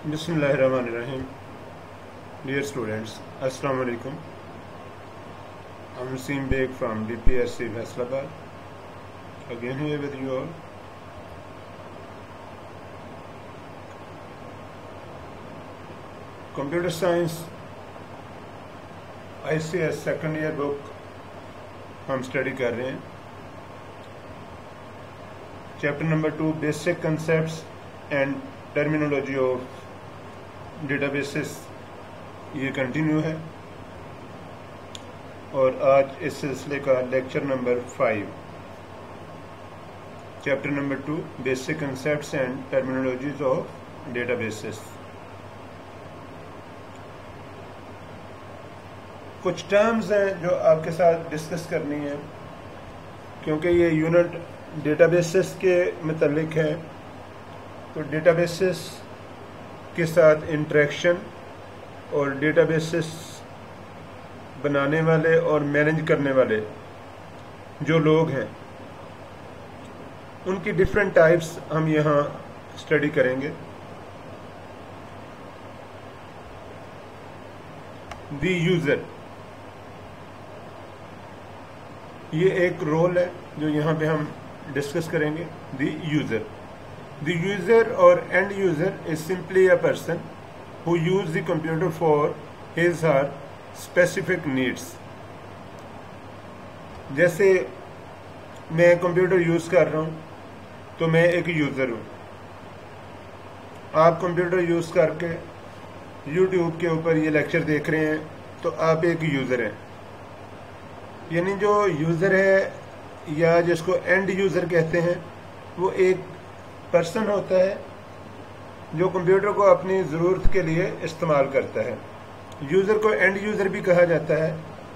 Bismillahirrahmanirrahim. Dear students, Assalamu alaikum. I'm Naseem Beg from DPSC Faisalabad. Again here with you all. Computer Science ICS second year book हम study कर रहे हैं. Chapter number 2 basic concepts and terminology of databases ये continue है और आज इस सिलसिले का lecture number 5 chapter number 2 basic concepts and terminologies of databases. कुछ टर्म्स हैं जो आपके साथ डिस्कस करनी है क्योंकि ये यूनिट डेटाबेसेस के मुतल्लिक है. तो डेटाबेसेस के साथ इंटरेक्शन और डेटाबेसेस बनाने वाले और मैनेज करने वाले जो लोग हैं उनकी डिफरेंट टाइप्स हम यहाँ स्टडी करेंगे. द यूज़र, ये एक रोल है जो यहाँ पे हम डिस्कस करेंगे. The user, the user or end user is simply a person who uses the computer for his or specific needs. जैसे मैं कंप्यूटर यूज़ कर रहा हूँ तो मैं एक यूज़र हूँ. आप कंप्यूटर यूज़ करके YouTube के ऊपर ये लेक्चर देख रहे हैं तो आप एक यूज़र हैं. यानी जो यूज़र है या जिसको एंड यूज़र कहते हैं वो एक पर्सन होता है जो कंप्यूटर को अपनी ज़रूरत के लिए इस्तेमाल करता है. यूज़र को एंड यूज़र भी कहा जाता है.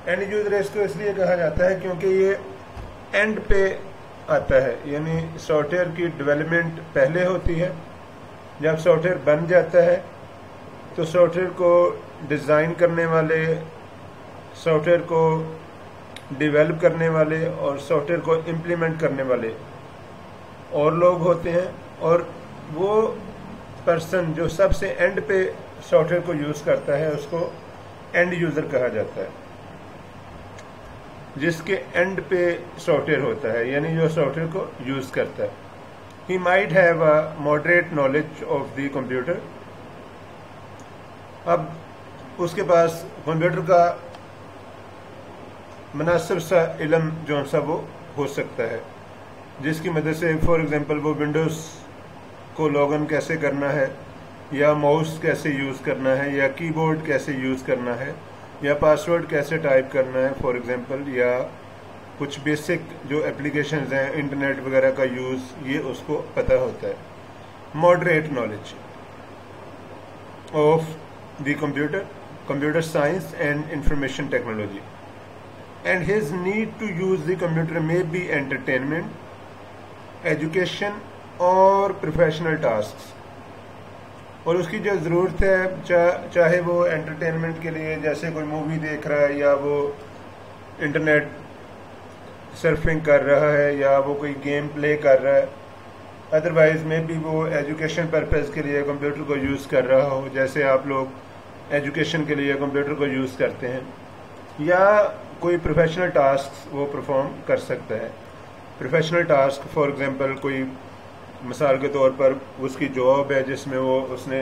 एंड यूज़र इसको इसलिए कहा जाता है क्योंकि ये एंड पे आता है. यानी सॉफ्टवेयर की डेवलपमेंट पहले होती है. जब सॉफ्टवेयर बन जाता है तो सॉफ्टवेयर को डिज़ाइन करने वाले, सॉफ्टवेयर को डेवलप करने वाले और सॉफ्टवेयर को इम्प्लीमेंट करने वाले और लोग होते हैं. और वो पर्सन जो सबसे एंड पे सॉफ्टवेयर को यूज़ करता है उसको एंड यूज़र कहा जाता है, जिसके एंड पे सॉफ्टवेयर होता है, यानी जो सॉफ्टवेयर को यूज़ करता है. He might have a moderate knowledge of the computer. अब उसके पास कंप्यूटर का मुनासिब सा इल्म जो सा वो हो सकता है, जिसकी मदद से फॉर एग्जांपल वो विंडोज़ को लॉगिन कैसे करना है, या माउस कैसे यूज़ करना है, या कीबोर्ड कैसे यूज़ करना है, या पासवर्ड कैसे टाइप करना है फॉर एग्जांपल, या कुछ बेसिक जो एप्लीकेशंस हैं इंटरनेट वगैरह का यूज़, ये उसको पता होता है. Moderate knowledge of the computer science and information technology. And his need to use the computer may be entertainment, education और प्रोफेशनल टास्क्स. और उसकी जो ज़रूरत है चाहे वो एंटरटेनमेंट के लिए जैसे कोई मूवी देख रहा है, या वो इंटरनेट सर्फिंग कर रहा है, या वो कोई गेम प्ले कर रहा है. अदरवाइज में भी वो एजुकेशन पर्पज़ के लिए कंप्यूटर को यूज़ कर रहा हो, जैसे आप लोग एजुकेशन के लिए कंप्यूटर को यूज़ करते हैं, या कोई प्रोफेशनल टास्क वो परफॉर्म कर सकता है. प्रोफेशनल टास्क फॉर एग्जांपल कोई मिसाल के तौर पर उसकी जॉब है जिसमें वो उसने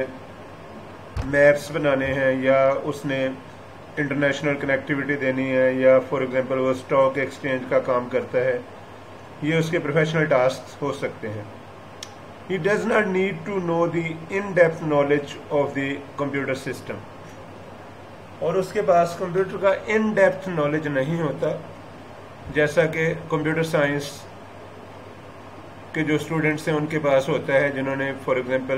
मैप्स बनाने हैं, या उसने इंटरनेशनल कनेक्टिविटी देनी है, या फॉर एग्जांपल वो स्टॉक एक्सचेंज का काम करता है. ये उसके प्रोफेशनल टास्क हो सकते हैं. He does not need to know the in depth knowledge of the computer system. और उसके पास कंप्यूटर का इन डेप्थ नॉलेज नहीं होता जैसा कि कंप्यूटर साइंस के जो स्टूडेंट्स हैं उनके पास होता है, जिन्होंने फॉर एग्जांपल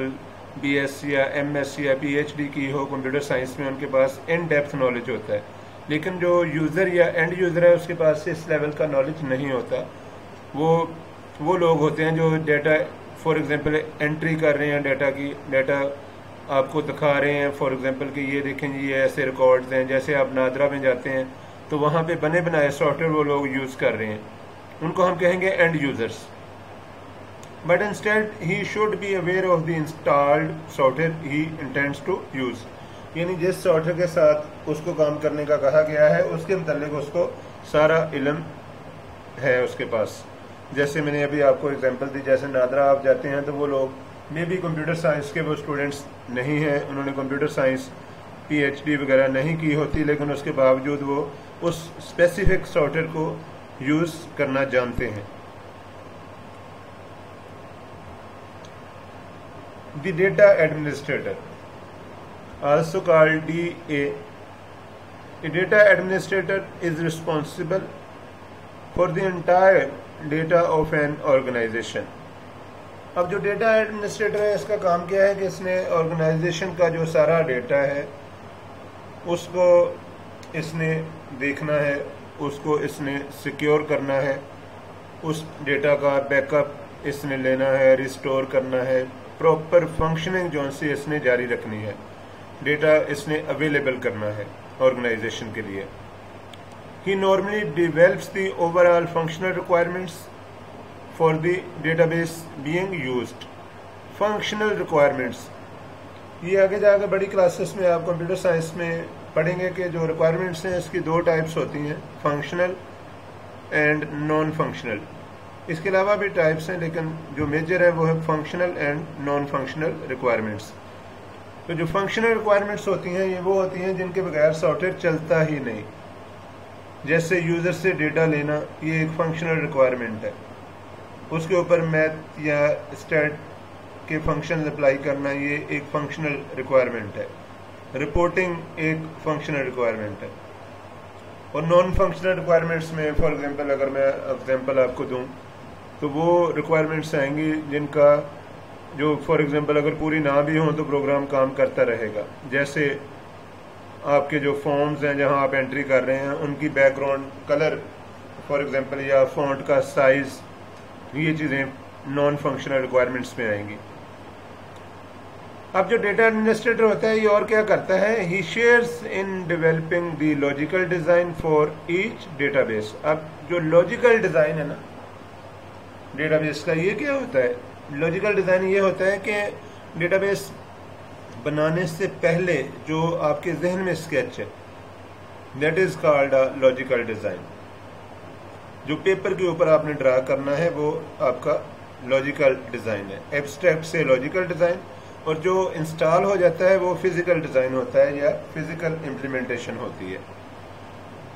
बीएससी या एमएससी या पीएचडी की हो कंप्यूटर साइंस में, उनके पास इन डेप्थ नॉलेज होता है. लेकिन जो यूज़र या एंड यूज़र है उसके पास इस लेवल का नॉलेज नहीं होता. वो लोग होते हैं जो डेटा फॉर एग्जांपल एंट्री कर रहे हैं, डेटा आपको दिखा रहे हैं फॉर एग्जांपल कि ये देखें जी ये ऐसे रिकॉर्ड्स हैं. जैसे आप नादरा में जाते हैं तो वहाँ पे बने बनाए सॉफ्टवेयर वो लोग यूज़ कर रहे हैं, उनको हम कहेंगे end users. but instead he should be aware of the installed software he intends to use। यानी जिस सॉफ्टवेयर के साथ उसको काम करने का कहा गया है उसके मुतालिक उसको सारा इल्म है उसके पास। जैसे मैंने अभी आपको एग्जांपल दी, जैसे नादरा आप जाते हैं तो वो लोग मे भी कंप्यूटर साइंस के वो स्टूडेंट्स नहीं हैं, उन्होंने कंप्यूटर साइंस PhD वगैरह नहीं की होती, लेकिन उसके बावजूद वो उस स्पेसिफिक सॉफ्टवेयर को यूज़ करना जानते हैं। The data administrator, also called DA, a data administrator is responsible for the entire data of an organization। अब जो डेटा एडमिनिस्ट्रेटर है इसका काम क्या है कि इसने ऑर्गेनाइजेशन का जो सारा डेटा है उसको इसने देखना है, उसको इसने सिक्योर करना है, उस डेटा का बैकअप इसने लेना है, रिस्टोर करना है, प्रॉपर फंक्शनिंग जो से इसने जारी रखनी है, डेटा इसने अवेलेबल करना है ऑर्गेनाइजेशन के लिए। He normally develops the overall functional requirements for the database being used. Functional requirements, ये आगे जाकर बड़ी क्लासेस में आप कंप्यूटर साइंस में पढ़ेंगे कि जो रिक्वायरमेंट्स हैं इसकी दो टाइप्स होती हैं, फंक्शनल एंड नॉन फंक्शनल। इसके अलावा भी टाइप्स हैं लेकिन जो मेजर है वो है functional and non functional requirements. तो जो फंक्शनल रिक्वायरमेंट्स होती हैं ये वो होती हैं जिनके बगैर सॉफ्टवेयर चलता ही नहीं। जैसे यूज़र से डेटा लेना, ये एक फंक्शनल रिक्वायरमेंट है, उसके ऊपर मैथ या स्टैट के फंक्शन अप्लाई करना ये एक फंक्शनल रिक्वायरमेंट है। रिपोर्टिंग एक फंक्शनल रिक्वायरमेंट है। और नॉन फंक्शनल रिक्वायरमेंट्स में फॉर एग्जांपल अगर मैं एग्जांपल आपको दूं तो वो रिक्वायरमेंट्स आएंगी जिनका जो फॉर एग्जांपल अगर पूरी ना भी हों तो प्रोग्राम काम करता रहेगा। जैसे आपके जो फॉर्म्स हैं जहां आप एंट्री कर रहे हैं उनकी बैकग्राउंड कलर फॉर एग्जांपल या फॉन्ट का साइज, ये चीज़ें नॉन फंक्शनल रिक्वायरमेंट्स में आएंगी। अब जो डेटा एडमिनिस्ट्रेटर होता है ये और क्या करता है, he shares in developing the logical design for each database. अब जो लॉजिकल डिज़ाइन है ना डेटाबेस का, ये क्या होता है, लॉजिकल डिज़ाइन ये होता है कि डेटाबेस बनाने से पहले जो आपके जहन में स्केच है that is called a logical design. जो पेपर के ऊपर आपने ड्रा करना है वो आपका लॉजिकल डिज़ाइन है। एब्स्ट्रैक्ट से लॉजिकल डिज़ाइन, और जो इंस्टॉल हो जाता है वो फिजिकल डिज़ाइन होता है या फिजिकल इम्प्लीमेंटेशन होती है।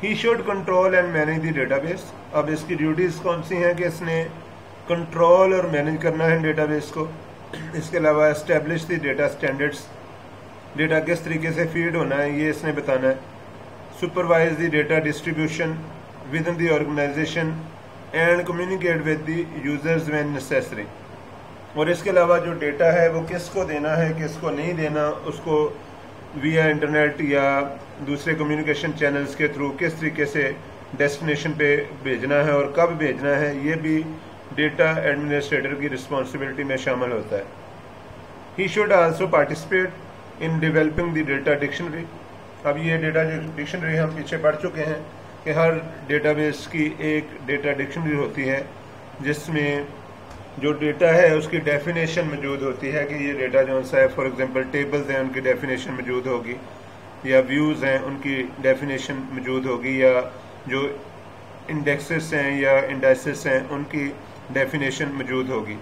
He should control and manage the database. अब इसकी ड्यूटीज़ कौन सी हैं कि इसने कंट्रोल और मैनेज करना है डेटाबेस को। इसके अलावा establish the data standards, data किस तरीके से फीड होना है ये इसने बताना है। Supervise the data distribution within the organization and communicate with the users when necessary. और इसके अलावा जो डेटा है वो किसको देना है किसको नहीं देना, उसको विया इंटरनेट या दूसरे कम्युनिकेशन चैनल्स के थ्रू किस तरीके से डेस्टिनेशन पे भेजना है और कब भेजना है, ये भी डेटा एडमिनिस्ट्रेटर की रिस्पॉन्सिबिलिटी में शामिल होता है। He should also participate in developing the data dictionary. अब ये डेटा डिक्शनरी हम पीछे पढ़ चुके हैं कि हर डेटाबेस की एक डेटा डिक्शनरी होती है जिसमें जो डेटा है उसकी डेफिनेशन मौजूद होती है कि ये डेटा जो सा है फॉर एग्जांपल टेबल्स हैं उनकी डेफिनेशन मौजूद होगी, या व्यूज़ हैं उनकी डेफिनेशन मौजूद होगी, या जो इंडेक्सेस हैं या इंडाइसेस हैं उनकी डेफिनेशन मौजूद होगी।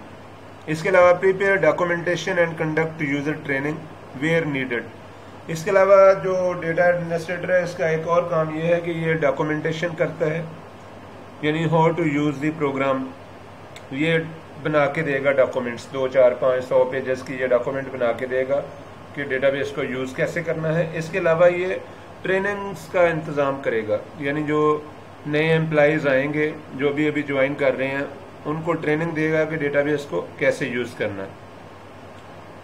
इसके अलावा prepare documentation and conduct user training where needed. इसके अलावा जो डेटा एडमिनिस्ट्रेटर है इसका एक और काम ये है कि ये डॉक्यूमेंटेशन करता है, यानी how to use the program. ये बना के देगा डॉक्यूमेंट्स, 2, 4, 5, 100 पेजेस की ये डॉक्यूमेंट बना के देगा कि डेटाबेस को यूज़ कैसे करना है। इसके अलावा ये ट्रेनिंग्स का इंतज़ाम करेगा, यानी जो नए एम्प्लॉइज़ आएंगे जो भी अभी ज्वाइन कर रहे हैं उनको ट्रेनिंग देगा कि डेटाबेस को कैसे यूज़ करना है।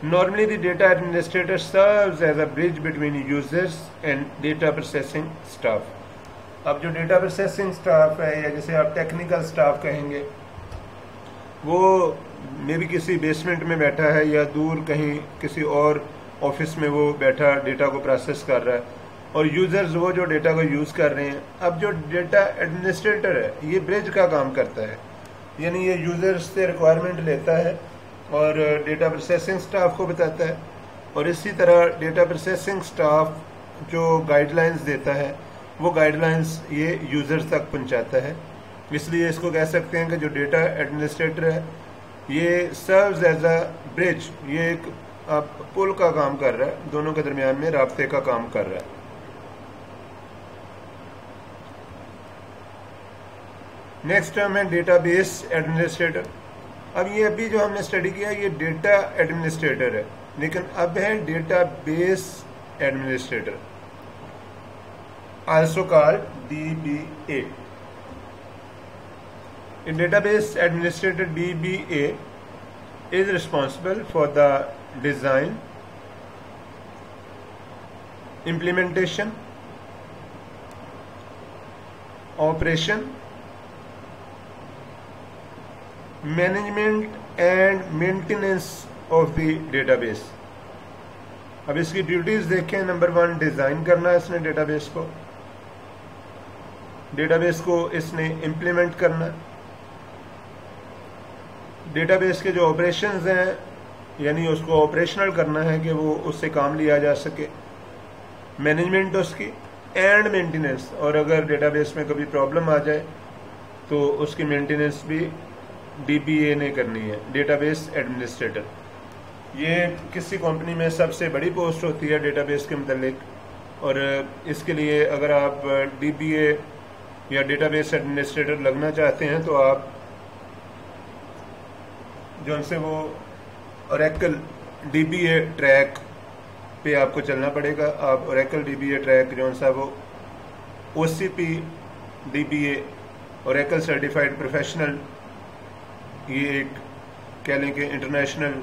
Normally the data administrator serves as a bridge between users and data processing staff. अब जो डेटा प्रोसेसिंग स्टाफ है या जिसे आप टेक्निकल स्टाफ कहेंगे वो मे भी किसी बेसमेंट में बैठा है या दूर कहीं किसी और ऑफिस में वो बैठा डेटा को प्रोसेस कर रहा है, और यूजर्स वो जो डेटा को यूज़ कर रहे हैं। अब जो डेटा एडमिनिस्ट्रेटर है ये ब्रिज का काम करता है, यानी ये यूज़र्स से रिक्वायरमेंट लेता है और डेटा प्रोसेसिंग स्टाफ को बताता है, और इसी तरह डेटा प्रोसेसिंग स्टाफ जो गाइडलाइंस देता है वो गाइडलाइंस ये यूज़र्स तक पहुंचाता है। इसलिए इसको कह सकते हैं कि जो डेटा एडमिनिस्ट्रेटर है ये सर्व्स एज अ ब्रिज, ये एक पुल का काम कर रहा है, दोनों के दरमियान में राब्ते का काम कर रहा है। नेक्स्ट टर्म है डेटाबेस एडमिनिस्ट्रेटर। अब ये अभी जो हमने स्टडी किया ये डेटा एडमिनिस्ट्रेटर है, लेकिन अब है database administrator, also called DBA। A database administrator DBA is responsible for the design, implementation, operation, management and maintenance of the database। अब इसकी ड्यूटीज देखें। नंबर 1, डिज़ाइन करना है इसने डेटाबेस को इसने इम्प्लीमेंट करना है। डेटाबेस के जो ऑपरेशंस हैं यानी उसको ऑपरेशनल करना है कि वो उससे काम लिया जा सके, मैनेजमेंट उसकी, एंड मेंटेनेंस, और अगर डेटाबेस में कभी प्रॉब्लम आ जाए तो उसकी मेंटेनेंस भी DBA ने करनी है, डेटाबेस एडमिनिस्ट्रेटर। ये किसी कंपनी में सबसे बड़ी पोस्ट होती है डेटाबेस के मुतालिक, और इसके लिए अगर आप DBA या डेटाबेस एडमिनिस्ट्रेटर लगना चाहते हैं तो आप जो उनसे वो ओरेकल DBA ट्रैक पे आपको चलना पड़ेगा। आप ओरेकल DBA ट्रैक जो सा वो OCP DBA, Oracle certified professional, ये एक कह लें कि इंटरनेशनल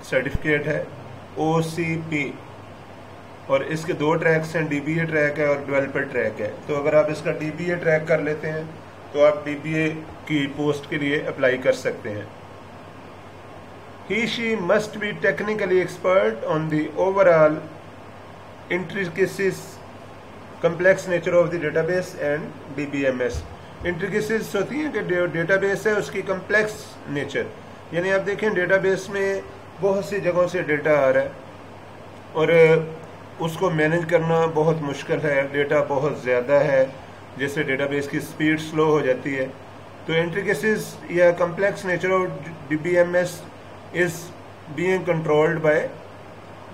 सर्टिफिकेट है OCP, और इसके 2 ट्रैक्स हैं, DBA ट्रैक है और डेवलपर ट्रैक है। तो अगर आप इसका DBA ट्रैक कर लेते हैं तो आप DBA की पोस्ट के लिए अप्लाई कर सकते हैं। He/she must be technically expert on the overall intricacies, complex nature of the database and DBMS। Intricacies होती हैं कि डेटाबेस है उसकी कम्प्लेक्स नेचर, यानी आप देखें डेटाबेस में बहुत सी जगहों से डेटा आ रहा है और उसको मैनेज करना बहुत मुश्किल है, डेटा बहुत ज़्यादा है, जैसे डेटाबेस की स्पीड स्लो हो जाती है। तो इंट्रिकेसीज या complex nature of DBMS is being controlled by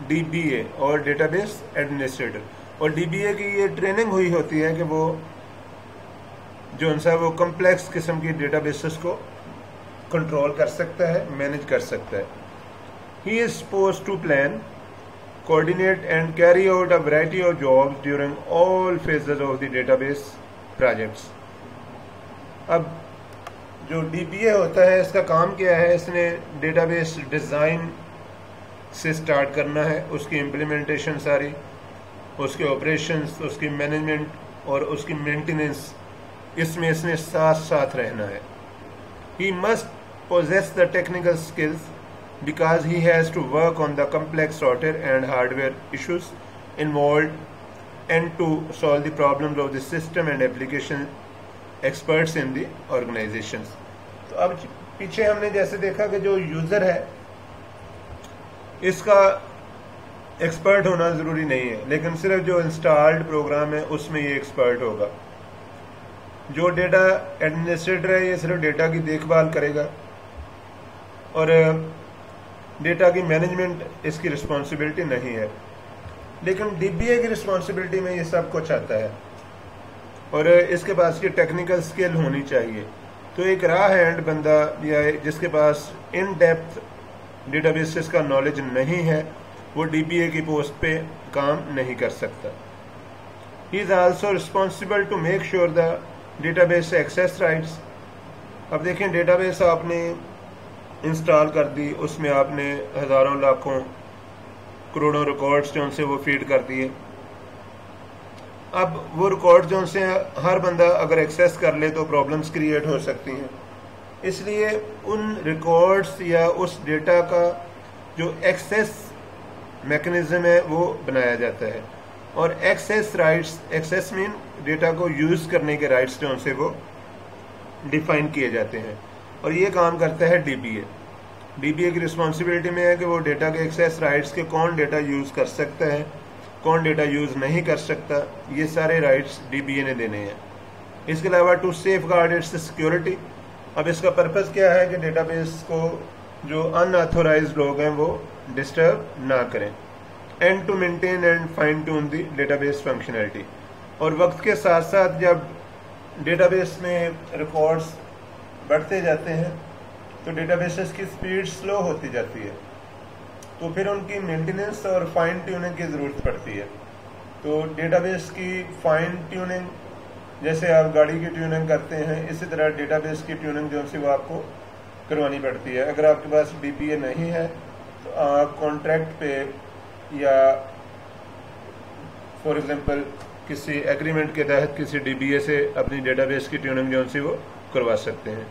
DBA और डेटाबेस एडमिनिस्ट्रेटर। और DBA की ये ट्रेनिंग हुई होती है कि वो जो उनसा वो कम्प्लेक्स किस्म की डेटाबेसेस को कंट्रोल कर सकता है, मैनेज कर सकता है। He is supposed to plan, coordinate and carry out a variety of jobs during all phases of the database projects। अब जो DBA होता है इसका काम क्या है, इसने डेटाबेस डिज़ाइन से स्टार्ट करना है, उसकी इम्प्लीमेंटेशन सारी, उसके ऑपरेशंस, उसकी मैनेजमेंट और उसकी मेंटेनेंस, इसमें इसने साथ साथ रहना है। He must possess the technical skills because he has to work on the complex software and hardware issues involved and to solve the problems of the system and application experts in the organizations। तो अब पीछे हमने जैसे देखा कि जो user है इसका एक्सपर्ट होना ज़रूरी नहीं है, लेकिन सिर्फ जो इंस्टॉल्ड प्रोग्राम है उसमें ये एक्सपर्ट होगा। जो डेटा एडमिनिस्ट्रेटर है ये सिर्फ डेटा की देखभाल करेगा और डेटा की मैनेजमेंट इसकी रिस्पॉन्सिबिलिटी नहीं है, लेकिन DBA की रिस्पॉन्सिबिलिटी में ये सब कुछ आता है और इसके पास ये टेक्निकल स्किल होनी चाहिए। तो एक राह हैंड बंदा या जिसके पास इन डेप्थ डेटाबेसेस का नॉलेज नहीं है वो DBA की पोस्ट पे काम नहीं कर सकता। He is also responsible to make sure the database access rights. अब देखें डेटाबेस आपने इंस्टॉल कर दी, उसमें आपने हज़ारों लाखों करोड़ों रिकॉर्ड्स जो उनसे वो फीड कर दिए। अब वो रिकॉर्ड जो उनसे हर बंदा अगर एक्सेस कर ले तो प्रॉब्लम्स क्रिएट हो सकती हैं, इसलिए उन रिकॉर्ड्स या उस डेटा का जो एक्सेस मैकेनिज्म है वो बनाया जाता है। और access rights, access mean data को यूज़ करने के राइट्स जो उनसे वो डिफाइन किए जाते हैं। और ये काम करता है डीबीए। डीबीए की रिस्पॉन्सिबिलिटी में है कि वो डेटा के एक्सेस राइट्स के कौन डेटा यूज़ कर सकता है, कौन डेटा यूज़ नहीं कर सकता, ये सारे राइट्स डीबीए ने देने हैं। इसके अलावा to safeguard its security. अब इसका पर्पज़ क्या है कि डेटाबेस को जो अनऑथोराइज्ड लोग हैं वो डिस्टर्ब ना करें। And to maintain and fine tune the database functionality. और वक्त के साथ साथ जब डेटाबेस में रिकॉर्ड्स बढ़ते जाते हैं तो डेटाबेसेस की स्पीड स्लो होती जाती है, तो फिर उनकी मेंटेनेंस और फाइन ट्यूनिंग की ज़रूरत पड़ती है। तो डेटाबेस की फाइन ट्यूनिंग, जैसे आप गाड़ी की ट्यूनिंग करते हैं, इसी तरह डेटाबेस की ट्यूनिंग जो सी वो आपको करवानी पड़ती है। अगर आपके पास डीबीए नहीं है तो आप कॉन्ट्रैक्ट पे या फॉर एग्जांपल किसी एग्रीमेंट के तहत किसी डीबीए से अपनी डेटाबेस की ट्यूनिंग जो सी वो करवा सकते हैं।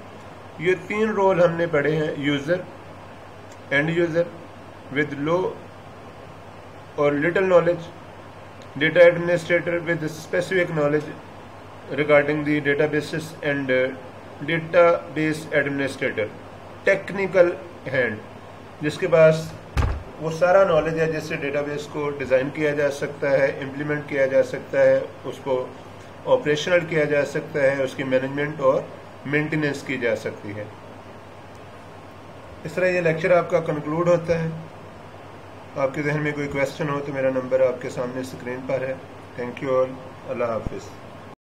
ये 3 रोल हमने पढ़े हैं, user, end user with low or little knowledge, data administrator with specific knowledge regarding the databases, and database administrator technical hand, जिसके पास वो सारा नॉलेज है जिससे डेटाबेस को डिज़ाइन किया जा सकता है, इम्प्लीमेंट किया जा सकता है, उसको ऑपरेशनल किया जा सकता है, उसकी मैनेजमेंट और मेंटेनेंस की जा सकती है। इस तरह ये लेक्चर आपका कंक्लूड होता है। आपके जहन में कोई क्वेश्चन हो तो मेरा नंबर आपके सामने स्क्रीन पर है। Thank you all. अल्लाह हाफिज़।